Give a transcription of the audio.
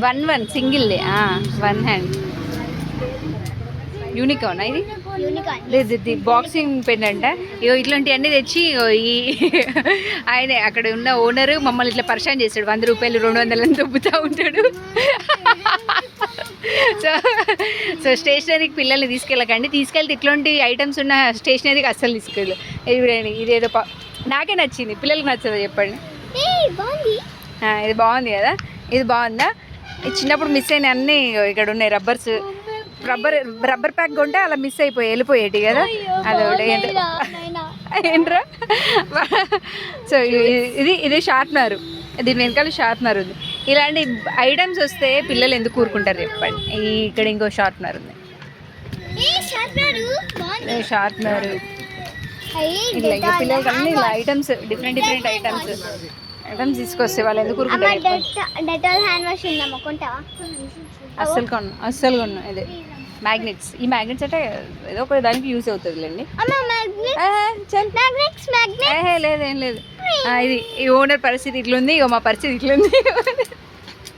One single one hand unicorn ఇది లేదు ఇది బాక్సింగ్ పెన్ అంట. ఇగో ఇట్లాంటివన్నీ తెచ్చి ఈ ఆయనే అక్కడ ఉన్న ఓనరు మమ్మల్ని ఇట్లా పరిచయం చేస్తాడు. 100 రూపాయలు 200 దొబ్బుతూ ఉంటాడు. సో స్టేషనరీకి పిల్లల్ని తీసుకెళ్ళకండి. తీసుకెళ్తే ఇట్లాంటి ఐటమ్స్ ఉన్న స్టేషనరీకి అస్సలు తీసుకెళ్ళు. ఇదేదో నాకే నచ్చింది, పిల్లలకి నచ్చదా చెప్పండి. ఇది బాగుంది కదా, ఇది బాగుందా? ఇది చిన్నప్పుడు మిస్ అయిన అన్నీ ఇక్కడ ఉన్నాయి. రబ్బర్ ప్యాక్ కొంటే అలా మిస్ వెళ్ళిపోయేటి కదా, అదొకటి ఏంట్రా. సో ఇది షార్ప్నర్, దీని వెనకాల షార్ప్నర్ ఉంది. ఇలాంటి ఐటమ్స్ వస్తే పిల్లలు ఎందుకు కూరుకుంటారు చెప్పండి. ఇక్కడ ఇంకో షార్ప్నర్ ఉంది, షార్ప్నర్. ఇట్లా ఇక పిల్లలకి అన్ని ఇలా ఐటమ్స్ డిఫరెంట్ ఐటమ్స్ తీసుకొస్తే వాళ్ళు ఎందుకు కూరుకుంటారు. అస్సలు కొన్నా. ఇదే మ్యాగ్నెట్స్. ఈ మ్యాగ్నెట్స్ అంటే ఏదో ఒక దానికి యూజ్ అవుతుందిలేండి. లేదేం లేదు. ఇది ఈ ఓనర్ పరిస్థితి ఇట్లుంది, ఇగో మా పరిస్థితి ఇట్లుంది.